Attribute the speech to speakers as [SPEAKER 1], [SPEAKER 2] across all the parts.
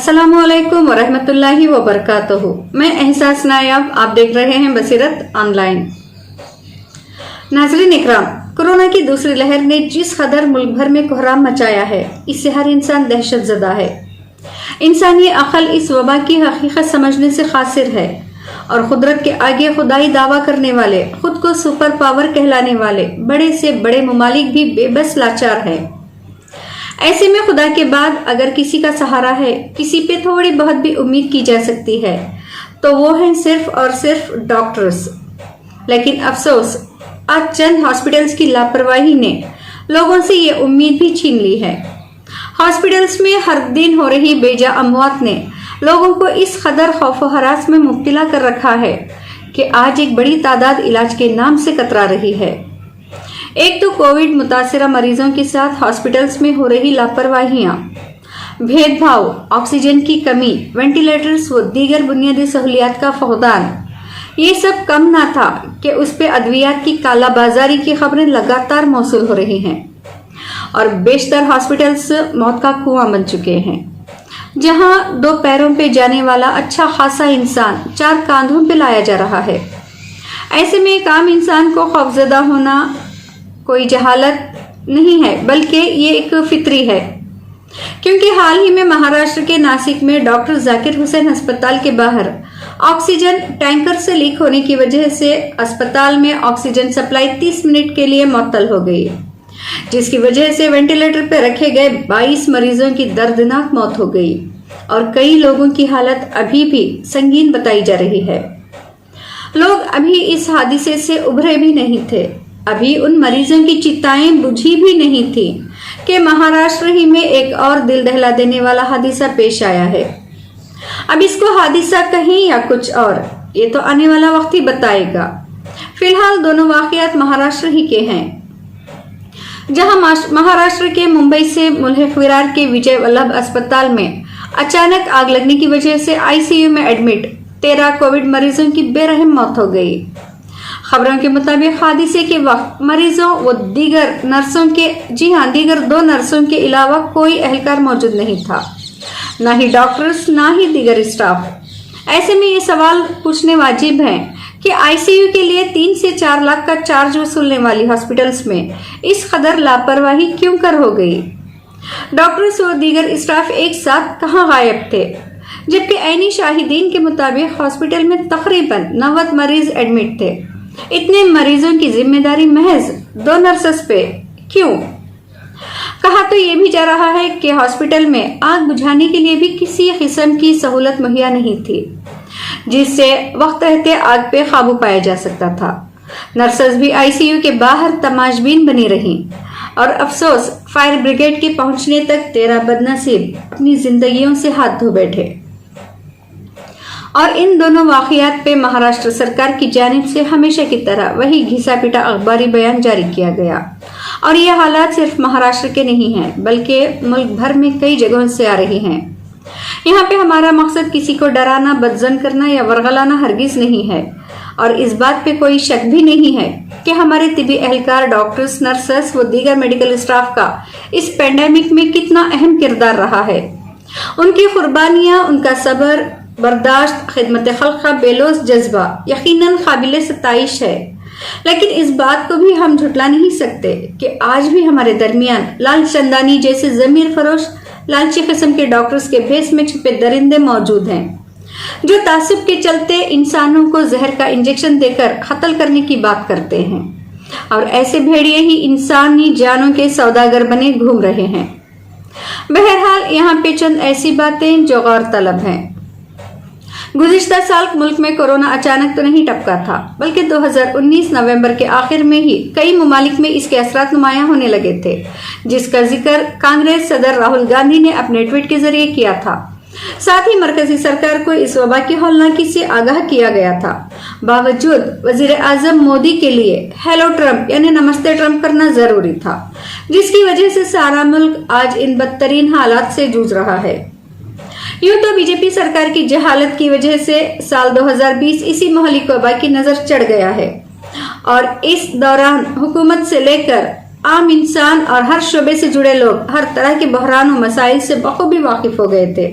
[SPEAKER 1] अस्सलामुअलैकुम वरहमतुल्लाहि वबरकातुहू। मैं एहसास नायाब, आप देख रहे हैं बसीरत ऑनलाइन। नाज़रीन इकराम, कोरोना की दूसरी लहर ने जिस कदर मुल्क भर में कोहराम मचाया है, इससे हर इंसान दहशत ज़दा है। इंसानी अक्ल इस वबा की हकीकत समझने से कासिर है और कुदरत के आगे खुदाई दावा करने वाले, खुद को सुपर पावर कहलाने वाले बड़े से बड़े ममालिक भी बेबस लाचार है। ऐसे में खुदा के बाद अगर किसी का सहारा है, किसी पे थोड़ी बहुत भी उम्मीद की जा सकती है, तो वो है सिर्फ और सिर्फ डॉक्टर्स। लेकिन अफसोस, आज चंद हॉस्पिटल्स की लापरवाही ने लोगों से ये उम्मीद भी छीन ली है। हॉस्पिटल्स में हर दिन हो रही बेजा अमवात ने लोगों को इस कदर खौफ व हरास में मुब्तला कर रखा है कि आज एक बड़ी तादाद इलाज के नाम से कतरा रही है। एक तो कोविड मुतासिरा मरीजों के साथ हॉस्पिटल्स में हो रही लापरवाहियां, भेदभाव, ऑक्सीजन की कमी, वेंटिलेटर्स व दीगर बुनियादी सहूलियात का फकदान, ये सब कम ना था कि उस पे अद्वियात की कालाबाजारी की खबरें लगातार मौसूल हो रही हैं और बेशतर हॉस्पिटल्स मौत का कुआं बन चुके हैं। जहां दो पैरों पे जाने वाला अच्छा खासा इंसान चार कांधों पे लाया जा रहा है। ऐसे में एक आम इंसान को खौफजदा होना कोई जहालत नहीं है, बल्कि ये एक फितरी है। क्योंकि हाल ही में महाराष्ट्र के नासिक में डॉक्टर जाकिर हुसैन अस्पताल के बाहर ऑक्सीजन टैंकर से लीक होने की वजह से अस्पताल में ऑक्सीजन सप्लाई 30 मिनट के लिए मुअत्तल हो गई, जिसकी वजह से वेंटिलेटर पर रखे गए 22 मरीजों की दर्दनाक मौत हो गई और कई लोगों की हालत अभी भी संगीन बताई जा रही है। लोग अभी इस हादसे से उभरे भी नहीं थे, अभी उन मरीजों की चिताएं बुझी भी नहीं थी कि महाराष्ट्र ही में एक और दिल दहला देने वाला हादसा पेश आया है। अब इसको हादसा कहें या कुछ और, ये तो आने वाला वक्त ही बताएगा। फिलहाल दोनों वाकयात महाराष्ट्र ही के हैं, जहां महाराष्ट्र के मुंबई से मुल्हिक विरार के विजय वल्लभ अस्पताल में अचानक आग लगने की वजह से आईसीयू में एडमिट 13 कोविड मरीजों की बेरहम मौत हो गई। खबरों के मुताबिक हादसे के वक्त मरीजों व दीगर दीगर 2 नर्सों के अलावा कोई एहलकार मौजूद नहीं था, ना ही डॉक्टर्स, ना ही दीगर स्टाफ। ऐसे में ये सवाल पूछने वाजिब है कि आईसीयू के लिए 3 से 4 लाख का चार्ज वसूलने वाली हॉस्पिटल्स में इस कदर लापरवाही क्यों कर हो गई। डॉक्टर्स और दीगर स्टाफ एक साथ कहां गायब थे, जबकि ऐनी शाहिदीन के मुताबिक हॉस्पिटल में तकरीबन 90 मरीज एडमिट थे। इतने मरीजों की जिम्मेदारी महज 2 नर्सेस पे क्यों? कहा तो ये भी जा रहा है कि हॉस्पिटल में आग बुझाने के लिए भी किसी किस्म की सहूलत मुहैया नहीं थी, जिससे वक्त रहते आग पे काबू पाया जा सकता था। नर्सेस भी आईसीयू के बाहर तमाशबीन बनी रहीं और अफसोस, फायर ब्रिगेड के पहुंचने तक 13 बदनसीब अपनी जिंदगियों से हाथ धो बैठे। और इन दोनों वाकयात पे महाराष्ट्र सरकार की जानिब से हमेशा की तरह वही घिसा पिटा अखबारी बयान जारी किया गया। और ये हालात सिर्फ महाराष्ट्र के नहीं हैं, बल्कि मुल्क भर में कई जगहों से आ रही हैं। यहाँ पे हमारा मकसद किसी को डराना, बदजन करना या वरगलाना हरगिज नहीं है और इस बात पे कोई शक भी नहीं है कि हमारे तिबी एहलकार, डॉक्टर्स, नर्सेस व दीगर मेडिकल स्टाफ का इस पेंडेमिक में कितना अहम किरदार रहा है। उनकी कुर्बानियां, उनका सब्र, बर्दाश्त, खिदमत खल्क का बेलोस जज्बा यकीनन काबिल सताइश है। लेकिन इस बात को भी हम झुटला नहीं सकते कि आज भी हमारे दरमियान लाल चंदानी जैसे जमीर फरोश, लालची किस्म के डॉक्टर्स के भेस में छुपे दरिंदे मौजूद हैं, जो तासुब के चलते इंसानों को जहर का इंजेक्शन देकर कत्ल करने की बात करते हैं और ऐसे भेड़िए ही इंसानी जानों के सौदागर बने घूम रहे हैं। बहरहाल, यहाँ पे चंद ऐसी बातें जो गौर तलब हैं। गुज़िश्ता साल मुल्क में कोरोना अचानक तो नहीं टपका था, बल्कि 2019 नवंबर के आखिर में ही कई ममालिक में इसके असरात नुमायां होने लगे थे, जिसका जिक्र कांग्रेस सदर राहुल गांधी ने अपने ट्वीट के जरिए किया था। साथ ही मरकजी सरकार को इस वबा की हौलनाकी से आगाह किया गया था। बावजूद वजीर आजम मोदी के लिए हेलो ट्रम्प यानी नमस्ते ट्रम्प करना जरूरी था, जिसकी वजह से सारा मुल्क आज इन बदतरीन हालात से जूझ रहा है। यूं तो बीजेपी सरकार की जहालत की वजह से साल 2020 इसी महलिक वबा की नजर चढ़ गया है और इस दौरान हुकूमत से लेकर आम इंसान और हर शोबे से जुड़े लोग हर तरह के बहरान और मसाइल से बखूबी वाकिफ हो गए थे।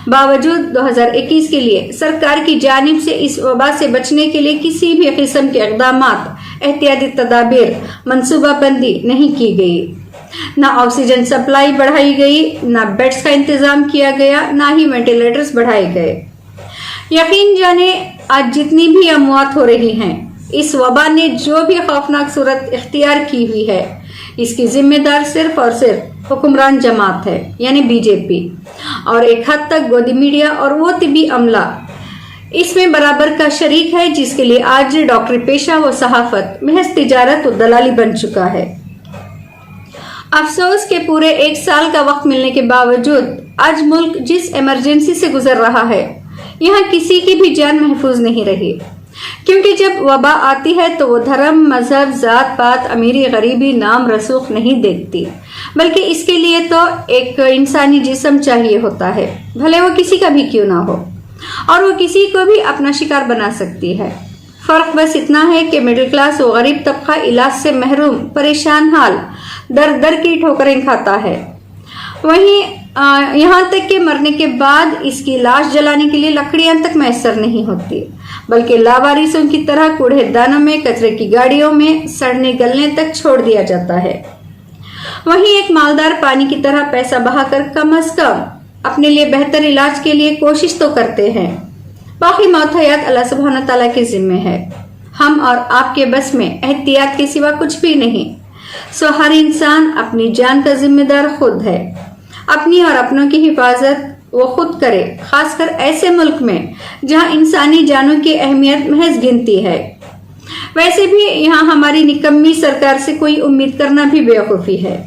[SPEAKER 1] बावजूद 2021 के लिए सरकार की जानिब से इस वबा से बचने के लिए किसी भी किस्म के इक़दामात, एहतियाती तदाबीर, मनसूबाबंदी नहीं की गई। ना ऑक्सीजन सप्लाई बढ़ाई गई, ना बेड्स का इंतजाम किया गया, ना ही वेंटिलेटर्स बढ़ाए गए। यकीन जाने आज जितनी भी अमवात हो रही हैं, इस वबा ने जो भी खौफनाक सूरत इख्तियार की हुई है, इसकी जिम्मेदार सिर्फ और सिर्फ हुक्मरान जमात है, यानी बीजेपी, और एक हद तक गोदी मीडिया और वो तिबी अमला इसमें बराबर का शरीक है, जिसके लिए आज डॉक्टरी पेशा व सहाफत महज तिजारत और दलाली बन चुका है। अफसोस के पूरे 1 साल का वक्त मिलने के बावजूद आज मुल्क जिस इमरजेंसी से गुजर रहा है, यहाँ किसी की भी जान महफूज नहीं रही। क्योंकि जब वबा आती है तो वो धर्म, मजहब, जात पात, अमीरी, गरीबी, नाम, रसूख नहीं देखती, बल्कि इसके लिए तो एक इंसानी जिस्म चाहिए होता है, भले वो किसी का भी क्यों ना हो, और वो किसी को भी अपना शिकार बना सकती है। फर्क बस इतना है कि मिडिल क्लास व गरीब तबका इलाज से महरूम, परेशान हाल, दर दर की ठोकरें खाता है। वहीं यहाँ तक कि मरने के बाद इसकी लाश जलाने के लिए लकड़ियां तक मैसर नहीं होती, बल्कि लावारिसों की तरह कूड़ेदानों में, कचरे की गाड़ियों में सड़ने गलने तक छोड़ दिया जाता है। वहीं एक मालदार पानी की तरह पैसा बहाकर कम अज कम अपने लिए बेहतर इलाज के लिए कोशिश तो करते हैं। बाकी मौत हयात अल्लाह सुब्हान तआला के जिम्मे है। हम और आपके बस में एहतियात के सिवा कुछ भी नहीं। सो हर इंसान अपनी जान का जिम्मेदार खुद है। अपनी और अपनों की हिफाजत वो खुद करे, खासकर ऐसे मुल्क में जहां इंसानी जानों की अहमियत महज गिनती है। वैसे भी यहाँ हमारी निकम्मी सरकार से कोई उम्मीद करना भी बेवकूफ़ी है।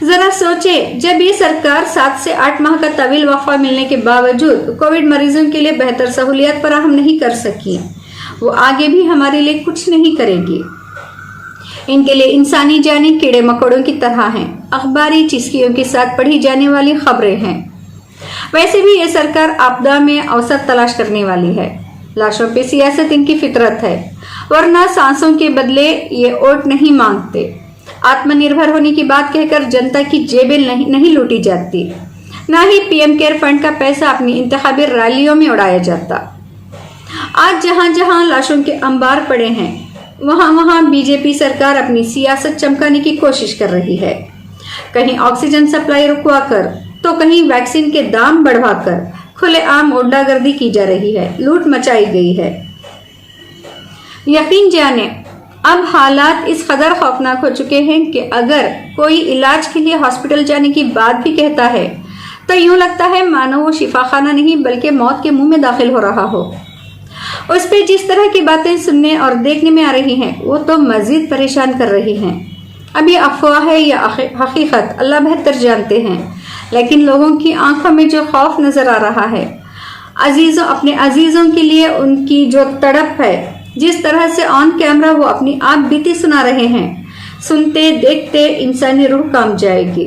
[SPEAKER 1] जरा सोचे, जब ये सरकार 7 से 8 माह का तवील वक्फा मिलने के बावजूद कोविड मरीजों के लिए बेहतर सहूलियत फराहम नहीं कर सकी, वो आगे भी हमारे लिए कुछ नहीं करेगी। इनके लिए इंसानी जाने कीड़े मकोड़ों की तरह हैं, अखबारी चिस्कियों के साथ पढ़ी जाने वाली खबरें हैं। वैसे भी ये सरकार आपदा में अवसर तलाश करने वाली है। लाशों पे सियासत इनकी फितरत है, वरना सांसों के बदले ये वोट नहीं मांगते। आत्मनिर्भर होने की बात कहकर जनता की जेबें नहीं लूटी जाती, ना ही पीएम केयर फंड का पैसा अपनी इंतखाबी रैलियों में उड़ाया जाता। आज जहां जहां लाशों के अंबार पड़े हैं, वहां वहां बीजेपी सरकार अपनी सियासत चमकाने की कोशिश कर रही है। कहीं ऑक्सीजन सप्लाई रुकवा कर, तो कहीं वैक्सीन के दाम बढ़वाकर खुलेआम गुंडागर्दी की जा रही है, लूट मचाई गई है। यकीन जाने अब हालात इस कदर खौफनाक हो चुके हैं कि अगर कोई इलाज के लिए हॉस्पिटल जाने की बात भी कहता है तो यूं लगता है मानो वो शिफाखाना नहीं बल्कि मौत के मुंह में दाखिल हो रहा हो। उस पे जिस तरह की बातें सुनने और देखने में आ रही हैं, वो तो मजीद परेशान कर रही हैं। अब ये अफवाह है या हकीकत अल्लाह बेहतर जानते हैं, लेकिन लोगों की आंखों में जो खौफ नजर आ रहा है, अपने अजीजों के लिए उनकी जो तड़प है, जिस तरह से ऑन कैमरा वो अपनी आप बीती सुना रहे हैं, सुनते देखते इंसानी रूह कांप जाएगी।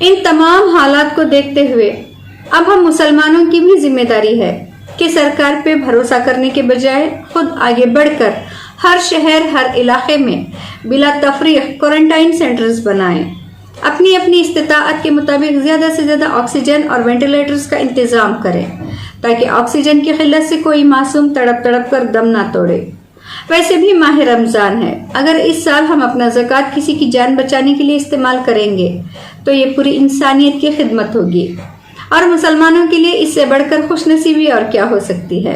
[SPEAKER 1] इन तमाम हालात को देखते हुए अब हम मुसलमानों की भी जिम्मेदारी है कि सरकार पे भरोसा करने के बजाय खुद आगे बढ़कर हर शहर, हर इलाके में बिला तफरीक क्वारंटाइन सेंटर्स बनाएं। अपनी अपनी इस्तिताअत के मुताबिक ज़्यादा से ज़्यादा ऑक्सीजन और वेंटिलेटर्स का इंतज़ाम करें, ताकि ऑक्सीजन की किल्लत से कोई मासूम तड़प तड़प कर दम ना तोड़े। वैसे भी माह रमज़ान है, अगर इस साल हम अपना ज़कात किसी की जान बचाने के लिए इस्तेमाल करेंगे तो ये पूरी इंसानियत की खिदमत होगी, और मुसलमानों के लिए इससे बढ़कर खुशनसीबी और क्या हो सकती है।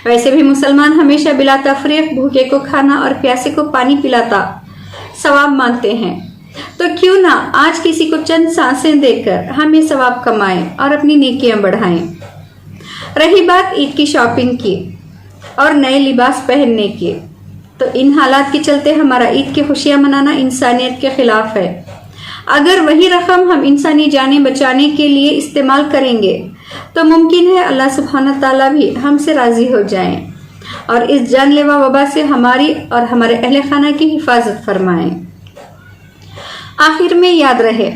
[SPEAKER 1] वैसे भी मुसलमान हमेशा बिला तफरीक भूखे को खाना और प्यासे को पानी पिलाता सवाब मानते हैं, तो क्यों ना आज किसी को चंद सांसें देकर हम ये सवाब कमाएं और अपनी नेकियां बढ़ाएं। रही बात ईद की शॉपिंग की और नए लिबास पहनने की, तो इन हालात के चलते हमारा ईद की खुशियां मनाना इंसानियत के खिलाफ है। अगर वही रकम हम इंसानी जानें बचाने के लिए इस्तेमाल करेंगे तो मुमकिन है अल्लाह सुब्हानहू तआला भी हमसे राजी हो जाएं और इस जानलेवा वबा से हमारी और हमारे अहले खाना की हिफाजत फरमाएं। आखिर में याद रहे,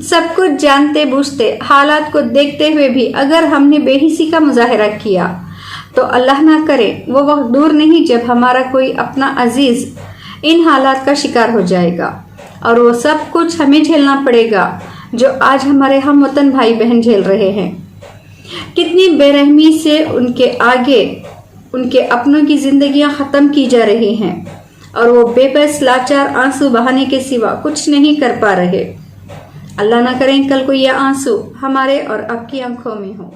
[SPEAKER 1] सब कुछ जानते बूझते हालात को देखते हुए भी अगर हमने बेहिसी का मुजाहिरा किया तो अल्लाह ना करे वो वक्त दूर नहीं जब हमारा कोई अपना अजीज इन हालात का शिकार हो जाएगा और वो सब कुछ हमें झेलना पड़ेगा, جو آج ہمارے ہم وطن بھائی بہن جھیل رہے ہیں. کتنی بے رحمی سے ان کے آگے ان کے اپنوں کی زندگیاں ختم کی جا رہی ہیں اور وہ بے بس لاچار آنسو بہانے کے سوا کچھ نہیں کر پا رہے. اللہ نہ کریں کل کو یہ آنسو ہمارے اور آپ کی آنکھوں میں ہو.